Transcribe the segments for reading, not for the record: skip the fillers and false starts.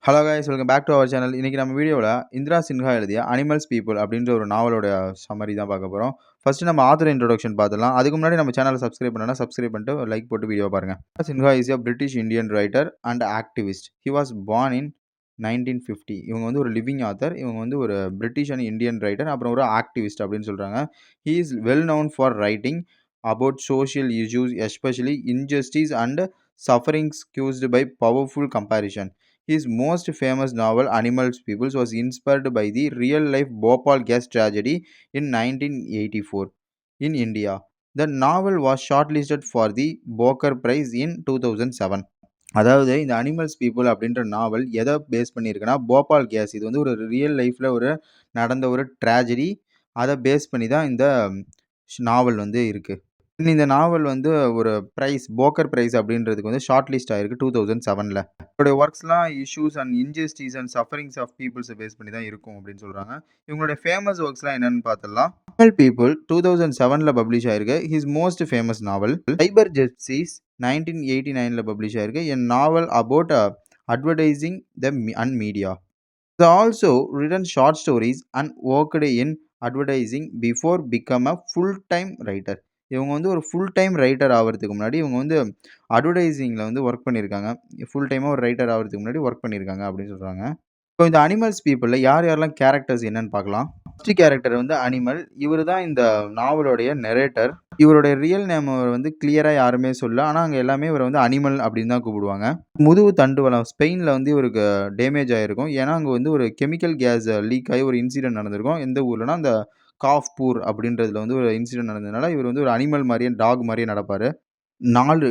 Hello guys welcome back to our channel. இன்னைக்கு நம்ம வீடியோவில் இந்திரா சின்ஹா எழுதிய அனிமல்ஸ் பீப்புள் அப்படின்ற ஒரு நாவலோட சம்மரி தான் பார்க்க போகிறோம். ஃபர்ஸ்ட் நம்ம ஆத்தர் இன்ட்ரோடக்ஷன் பார்த்துலாம். அதுக்கு முன்னாடி நம்ம சேனலை சப்ஸ்கிரைப் பண்ணனா சப்ஸ்கிரைப் பண்ணிட்டு ஒரு லைக் போட்டு வீடியோ பாருங்க. Sinha is a British Indian writer and activist. He was born in 1950. இவங்க வந்து ஒரு லிவிங் ஆத்தர். இவங்க வந்து ஒரு பிரிட்டிஷ் அண்ட் இந்தியன் ரைட்டர், அப்புறம் ஒரு ஆக்டிவிஸ்ட் அப்படின்னு சொல்கிறாங்க. He is well noun for writing about social issues, especially injustice and sufferings caused by powerful comparison. His most famous novel, Animals Peoples, was inspired by the real-life Bhopal gas tragedy in 1984 in India. The novel was shortlisted for the Booker Prize in 2007. அதாவது இந்த animals people அப்படின்ற நாவல் எதை base பண்ணியிருக்குன்னா, Bhopal case இது வந்து ஒரு real லைஃப்பில் ஒரு நடந்த ஒரு ட்ராஜடி. அதை பேஸ் பண்ணி தான் இந்த நாவல் வந்து இருக்குது. இந்த நாவல் வந்து ஒரு பிரைஸ் போக்கர் பிரைஸ் அப்படின்றதுக்கு வந்து ஷார்ட் லிஸ்ட் ஆயிருக்கு 2007ல். இவருடைய ஒர்க்ஸ்லாம் issues and injustice and sufferings of பீப்புள்ஸை பேஸ் பண்ணி தான் இருக்கும் அப்படின்னு சொல்கிறாங்க. இவங்களுடைய ஃபேமஸ் ஒர்க்ஸ்லாம் என்னென்னு பார்த்துடலாம். அனிமல் பீப்புள் 2007ல் பப்ளிஷ் ஆயிருக்கு. His most famous novel. Cyber gypsies 1989ல் பப்ளிஷ் ஆயிருக்கு. A novel about advertising the and media. Also written short stories and worked in advertising before become a full time writer. இவங்க வந்து ஒரு full time writer ஆகிறதுக்கு முன்னாடி இவங்க வந்து அட்வர்டைசிங்கில் வந்து ஒர்க் பண்ணியிருக்காங்க. ஃபுல் டைமாக ஒரு ரைட்டர் ஆகிறதுக்கு முன்னாடி ஒர்க் பண்ணியிருக்காங்க அப்படின்னு சொல்கிறாங்க. இப்போ இந்த அனிமல்ஸ் பீப்புளில் யார் யாரெல்லாம் கேரக்டர்ஸ் என்னன்னு பார்க்கலாம். ஃபர்ஸ்ட் கேரக்டர் வந்து அனிமல். இவர் தான் இந்த நாவலுடைய நெரேட்டர். இவருடைய ரியல் நேம் வந்து கிளியராக யாருமே சொல்ல, ஆனால் அங்கே எல்லாமே இவரை வந்து அனிமல் அப்படின்னு தான் கூப்பிடுவாங்க. முதுகு தண்டுவலம் ஸ்பெயினில் வந்து இவருக்கு டேமேஜ் ஆகிருக்கும். ஏன்னா அங்கே வந்து ஒரு கெமிக்கல் கேஸ் லீக் ஆகி ஒரு இன்சிடென்ட் நடந்திருக்கும். எந்த ஊர்லனா அந்த காஃப்பூர் அப்படின்றதுல வந்து ஒரு இன்சிடென்ட் நடந்ததுனால இவர் வந்து ஒரு அனிமல் மாதிரியே டாக் மாதிரியே நடப்பார்.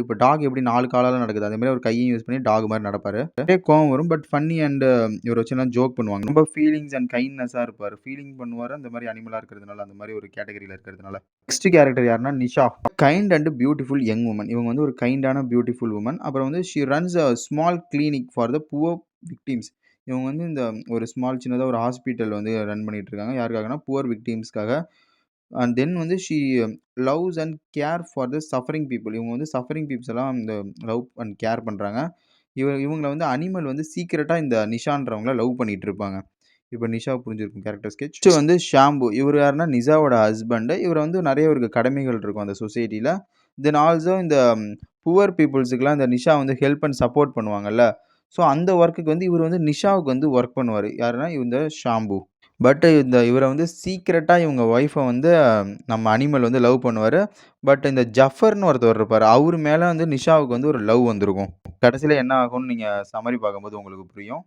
இப்போ டாக் எப்படி 4 காலால நடக்குது, அதே மாதிரி ஒரு கையும் யூஸ் பண்ணி டாக் மாரி நடப்பாரு. நிறைய கோவம் வரும். பட் ஃபன்னி அண்ட் இவர வச்சுலாம் ஜோக் பண்ணுவாங்க. ரொம்ப ஃபீலிங்ஸ் அண்ட் கைண்ட்னஸா இருப்பாரு. ஃபீலிங் பண்ணுவாரு. அந்த மாரி அனிமலா இருக்கிறதுனால, அந்த மாரி ஒரு கேட்டகரியில இருக்கிறதுனால. நெக்ஸ்ட் கேரக்டர் யாருன்னா Nisha. Kind and beautiful young woman. இவங்க வந்து ஒரு கைண்டான பியூட்டிஃபுல் வுமன். அப்புறம் வந்து she runs a small clinic for the poor victims. இவங்க வந்து இந்த ஒரு சின்னதா ஒரு ஹாஸ்பிட்டல் வந்து ரன் பண்ணிட்டு இருக்காங்க. யாருக்காகன்னா புவர் விக்டிம்ஸ்க்காக. அண்ட் தென் வந்து she loves and care for the suffering people. இவங்க வந்து சஃபரிங் பீப்புள்ஸ் எல்லாம் இந்த லவ் அண்ட் கேர் பண்ணுறாங்க. இவங்கள வந்து அனிமல் வந்து சீக்கிரட்டாக இந்த நிஷான்றவங்கள லவ் பண்ணிட்டு இருப்பாங்க. இப்போ நிஷா புரிஞ்சிருக்கும் கேரக்டர் ஸ்கெட்ச். நெக்ஸ்ட் வந்து ஷாம்பு. இவர் யாருன்னா நிஷாவோட ஹஸ்பண்ட். இவர் வந்து நிறைய இவருக்கு கடமைகள் இருக்கும் அந்த சொசைட்டியில். தென் ஆல்சோ இந்த புவர் பீப்புள்ஸுக்குலாம் இந்த நிஷா வந்து ஹெல்ப் அண்ட் சப்போர்ட் பண்ணுவாங்கல்ல. ஸோ அந்த ஒர்க்குக்கு வந்து இவர் வந்து நிஷாவுக்கு வந்து ஒர்க் பண்ணுவார். யாருன்னா இந்த ஷாம்பு. பட் இவர வந்து சீக்ரெட்டா இவங்க ஒய்ஃப வந்து நம்ம அனிமல் வந்து லவ் பண்ணுவாரு. பட் இந்த ஜஃபர்ன்னு ஒருத்தவர் இருப்பாரு. அவரு மேல வந்து நிஷாவுக்கு வந்து ஒரு லவ் வந்திருக்கும். கடைசில என்ன ஆகும்னு நீங்க சம்மரி பார்க்கும்போது உங்களுக்கு புரியும்.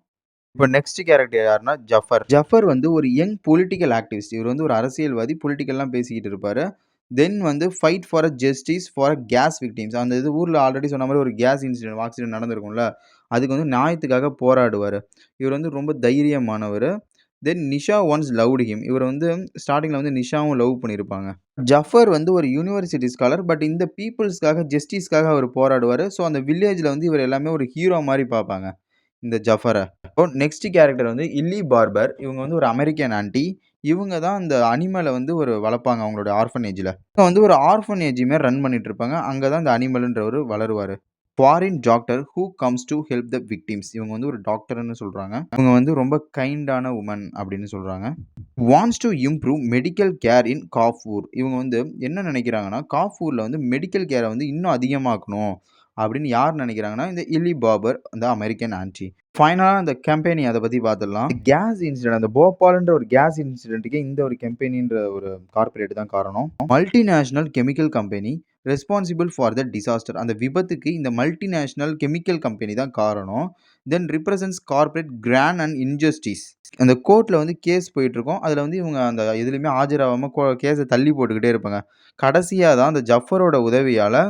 இப்ப நெக்ஸ்ட் கேரக்டர் யாருன்னா ஜஃபர். ஜஃபர் வந்து ஒரு யங் பொலிட்டிக்கல் ஆக்டிவிஸ்ட். இவர் வந்து ஒரு அரசியல்வாதி. பொலிட்டிக்கல்லாம் பேசிக்கிட்டு இருப்பாரு. தென் வந்து fight for a justice for a case victims. அந்த ஊர்ல ஆல்ரெடி சொன்ன மாரி ஒரு கேஸ் ஆக்சிடென்ட் நடந்திருக்கும்ல. அதுக்கு வந்து நியாயத்துக்காக போராடுவாரு. இவர் வந்து ரொம்ப தைரியமானவரு. தென் நிஷா ஒன்ஸ் லவ்டு ஹிம். இவர் வந்து ஸ்டார்ட்டிங்கில வந்து நிஷாவும் லவ் பண்ணியிருப்பாங்க. ஜஃபர் வந்து ஒரு யூனிவர்சிட்டி ஸ்காலர். பட் இந்த பீப்பிள்ஸ்க்காக ஜஸ்டிஸ்க்காக அவர் போராடுவாரு. ஸோ அந்த வில்லேஜ்ல வந்து இவர் எல்லாமே ஒரு ஹீரோ மாரி பார்ப்பாங்க, இந்த ஜஃபர. இப்போ நெக்ஸ்ட் கேரக்டர் வந்து இல்லி பார்பர். இவங்க வந்து ஒரு அமெரிக்கன் ஆன்டி. இவங்க தான் அந்த அனிமல வந்து ஒரு வளர்ப்பாங்க அவங்களோட ஆர்ஃபனேஜ்ல. இவங்க வந்து ஒரு ஆர்ஃபனேஜ் மாரி ரன் பண்ணிட்டு இருப்பாங்க. அங்க தான் இந்த அனிமல்ன்றவரு வளருவாரு. Foreign doctor who comes to help the victims. இவங்க வந்து ஒரு டாக்டர்ன்னு சொல்றாங்க. இவங்க வந்து ரொம்ப கைண்டான வுமன் அப்படின்னு சொல்றாங்க. Wants to improve medical care in Khaufpur. இவங்க வந்து என்ன நினைக்கிறாங்கன்னா, காஃபூர்ல வந்து மெடிக்கல் கேரை வந்து இன்னும் அதிகமாக்கணும் அப்படின்னு யார் நினைக்கிறாங்கன்னா, இந்த இலி பாபர், அந்த அமெரிக்கன் ஆன்டி. ஃபைனலா அந்த கம்பெனி அதை பத்தி பார்த்துடலாம். கேஸ் இன்சிடென்ட், அந்த போபால்ன்ற ஒரு கேஸ் இன்சிடென்ட்டுக்கு இந்த ஒரு கம்பெனின்ற ஒரு கார்ப்பரேட் தான் காரணம். Multinational chemical company responsible for the disaster. அந்த விபத்துக்கு இந்த மல்டிநேஷனல் கெமிக்கல் கம்பெனி தான் காரணம். தென் ரிப்ரசன்ட்ஸ் கார்ப்பரேட் கிராண்ட் அண்ட் இன்ஜஸ்டிஸ். அந்த கோர்ட்டில் வந்து கேஸ் போயிட்டுருக்கும். அதில் வந்து இவங்க அந்த எதுலேயுமே ஆஜராகாமல் கேஸை தள்ளி போட்டுக்கிட்டே இருப்பாங்க. கடைசியாக தான் அந்த ஜஃபரோட உதவியால்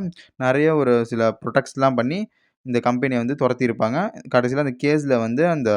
நிறைய ஒரு சில ப்ரொடெக்ட்ஸ்லாம் பண்ணி இந்த கம்பெனியை வந்து துரத்தியிருப்பாங்க. கடைசியில் அந்த கேஸில் வந்து அந்த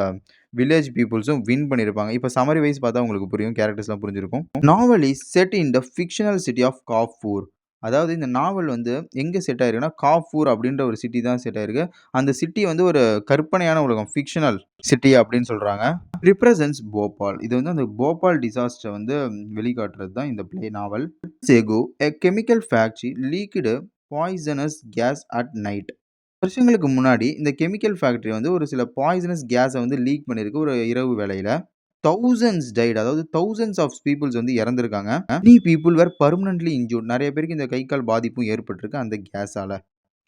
வில்லேஜ் பீப்புள்ஸும் வின் பண்ணியிருப்பாங்க. இப்போ சம்மரி வைஸ் பார்த்தா உங்களுக்கு புரியும், கேரக்டர்ஸ்லாம் புரிஞ்சிருக்கும். Novel is set in the fictional city of Kafur. அதாவது இந்த நாவல் வந்து எங்கே செட் ஆயிருக்குன்னா, காஃபூர் அப்படின்ற ஒரு சிட்டி தான் செட் ஆயிருக்கு. அந்த சிட்டி வந்து ஒரு கற்பனையான உலகம், ஃபிக்ஷனல் சிட்டி அப்படின்னு சொல்கிறாங்க. ரிப்ரசன்ட்ஸ் போபால். இது வந்து அந்த போபால் டிசாஸ்டரை வந்து வெளிக்காட்டுறது தான் இந்த நாவல். செகு a chemical factory leaked poisonous gas at night. வருஷங்களுக்கு முன்னாடி இந்த கெமிக்கல் ஃபேக்டரி வந்து ஒரு சில பாய்சனஸ் கேஸ வந்து லீக் பண்ணியிருக்கு ஒரு இரவு வேளையில. தௌசண்ட்ஸ் டைட் அதாவது தௌசண்ட்ஸ் ஆஃப் பீப்பிள்ஸ் வந்து இறந்திருக்காங்க. மெனி பீப்பிள் வேர் பெர்மனன்ட்லி இன்ஜூர்ட் நெறைய பேருக்கு இந்த கை, கால் பாதிப்பும் ஏற்பட்டிருக்கு அந்த கேஸால.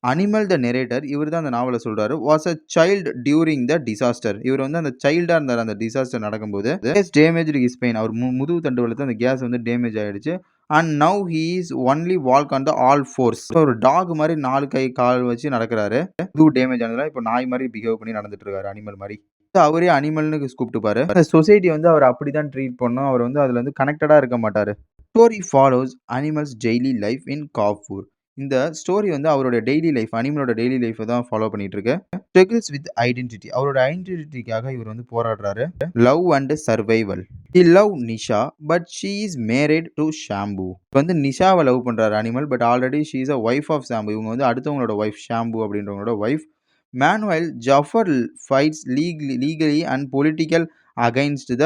அனிமல் த நரேட்டர் இவர் தான் அந்த நாவல சொல்றாரு. Was a child during the disaster. இவர் வந்து அந்த சைல்டா இருந்தாரு அந்த டிசாஸ்டர் நடக்கும்போது. Gas damaged his spine. அவர் முதுகு தண்டுவலத்துல அந்த கேஸ் வந்து டேமேஜ் ஆயிடுச்சு. And now he is only walk on the all fours. ஒரு டாக் மாரி 4 கை, கால் வச்சு நடக்குறாரு. முதுகு டேமேஜ் ஆனதுனால இப்போ நாய் மாரி பிஹேவ் பண்ணி நடந்துட்டு இருக்காரு. அனிமல் மாரி. அவரே அனிமல்னு கூப்பிட்டுப்பாரு. அந்த சொசைட்டி வந்து அவர அப்படிதான் ட்ரீட் பண்ணும். அவர் வந்து அதுல வந்து கனெக்டடா இருக்க மாட்டாரு. Story follows animal's daily life in Khaufpur. இந்த ஸ்டோரி வந்து அவரோட டெய்லி லைஃப் அனிமலோட டெய்லி லைஃப்ப தான் ஃபாலோ பண்ணிட்டு இருக்கு. Struggles with identity. அவரோட ஐடென்டிட்டிக்காக இவர் வந்து போராடுறாரு. Love and survival. He love Nisha but she is married to Shambhu. வந்து நிஷாவை லவ் பண்றாரு animal. But already she is a wife of Shambhu. இவங்க வந்து அடுத்தவங்களோட ஒய்ஃப் ஷாம்பு அப்படின்றவங்களோட ஒய்ஃப். மேனுவல் Zafar fights legally and political against the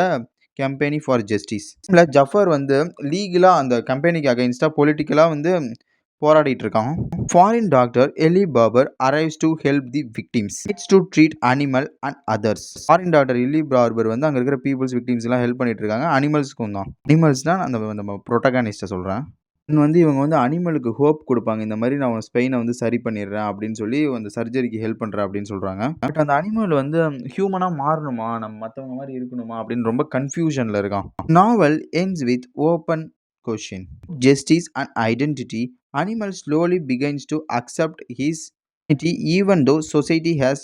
company for justice. Jafar வந்து லீகலா அந்த கம்பெனிக்கு அகைன்ஸ்டா பொலிட்டிக்கலா வந்து போராடிட்டு இருக்கான். Foreign doctor Eli Babar arrives to help the victims. It's to treat animal and others. Foreign doctor Eli Babar வந்து அங்க இருக்கிற பீப்புள்ஸ் விக்டிம்ஸ் எல்லாம் ஹெல்ப் பண்ணிட்டு இருக்காங்க. அனிமல்ஸ்க்கும் தான். அனிமல்ஸ்னா அந்த புரோட்டகானிஸ்ட சொல்றேன். வந்து இவங்க வந்து அனிமலுக்கு ஹோப் குடுப்பாங்க. இந்த மாரி நான் உன் ஸ்பெயின வந்து சரி பண்ணிடுறேன் அப்படின்னு சொல்லி அந்த சர்ஜரிக்கு ஹெல்ப் பண்றேன் அப்படின்னு சொல்றாங்க. பட் அந்த அனிமல் வந்து ஹியூமனா மாறணுமா? நம்ம மத்தவங்க மாரி இருக்கணுமா? அப்படின்னு ரொம்ப கன்ஃப்யூஷன்ல இருக்கான். Novel ends with open question. Justice and identity. Animal slowly begins to accept his identity even though society has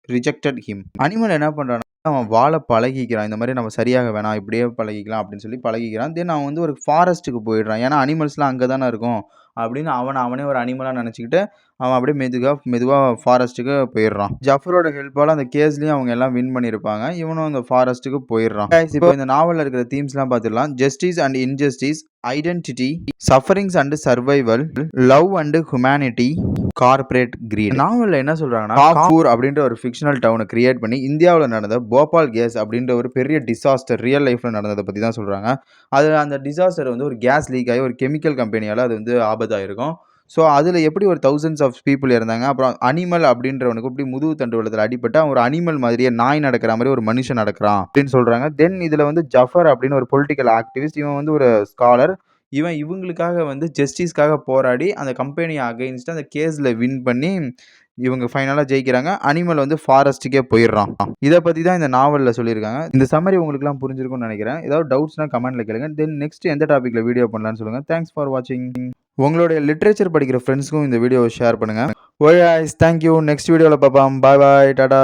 rejected him. Animal என்ன பண்றான்னா, அவன் வாழ பழகிக்கிறான். இந்த மாரி நம்ம சரியாக வேணாம், இப்படியே பழகிக்கலாம் அப்படின்னு சொல்லி பழகிக்கிறான். தென் அவன் வந்து ஒரு ஃபாரஸ்ட்டுக்கு போயிடுறான். ஏன்னா அனிமல்ஸ்லாம் அங்க தானே இருக்கும். அப்படின்னு அவனே ஒரு அனிமலா நெனச்சுக்கிட்டு, அவன் அப்படியே மெதுவா ஃபாரஸ்ட்டுக்கு போயிடுறான். ஜஃபரோட ஹெல்ப்பால அந்த கேஸ்லயும் அவங்க எல்லாம் வின் பண்ணியிருப்பாங்க. இவனும் அந்த ஃபாரஸ்ட்டுக்கு போயிடுறான். இப்போ இந்த நாவல்ல இருக்கிற தீம்ஸ்லாம் பார்த்துடலாம். Justice and injustice, identity, sufferings and survival, love and humanity, corporate greed. நாவல்ல என்ன சொல்றாங்கன்னா, கார்ஃபூர் அப்படின்ற ஒரு ஃபிக்ஷனல் டவுனை கிரியேட் பண்ணி இந்தியாவுல நடந்த போபால் கேஸ் அப்படின்ற ஒரு பெரிய டிசாஸ்டர் ரியல் லைஃப்ல நடந்ததை பத்தி தான் சொல்றாங்க. அது அந்த டிசாஸ்டர் வந்து ஒரு கேஸ் லீக் ஆகி ஒரு கெமிக்கல் கம்பெனியால அது வந்து ஆபத்தாயிருக்கும். ஸோ அதில் எப்படி ஒரு தௌசண்ட்ஸ் ஆஃப் பீப்புள் இருந்தாங்க. அப்புறம் அனிமல் அப்படின்றவனுக்கு இப்படி முதுகு தண்டுவலத்தில் அடிபட்டு அவன் ஒரு அனிமல் மாதிரியே நாய் நடக்கிற மாதிரி ஒரு மனுஷன் நடக்கிறான் அப்படின்னு சொல்றாங்க. தென் இதில் வந்து ஜஃபர் அப்படின்னு ஒரு பொலிட்டிக்கல் ஆக்டிவிஸ்ட், இவன் வந்து ஒரு ஸ்காலர். இவங்களுக்காக வந்து ஜஸ்டிஸ்க்காக போராடி அந்த கம்பெனியை அகைன்ஸ்ட் அந்த கேஸில் வின் பண்ணி இவங்க ஃபைனலாக ஜெயிக்கிறாங்க. அனிமல் வந்து ஃபாரஸ்ட்டுக்கே போயிடுறான். இதை பற்றி தான் இந்த நாவலில் சொல்லியிருக்காங்க. இந்த சம்மரி உங்களுக்குலாம் புரிஞ்சிருக்கும்னு நினைக்கிறேன். ஏதாவது டவுட்ஸ்னா கமெண்ட்டில் கேளுங்க. தென் நெக்ஸ்ட் எந்த டாப்பிக்கில் வீடியோ பண்ணலான்னு சொல்லுங்கள். தேங்க்ஸ் ஃபார் வாட்சிங். உங்களுடைய லிட்ரேச்சர் படிக்கிற ஃப்ரெண்ட்ஸ்க்கும் இந்த வீடியோவை ஷேர் பண்ணுங்கள். Okay guys, thank you. நெக்ஸ்ட் வீடியோவில் பார்ப்போம். பாய் பாய், டாடா.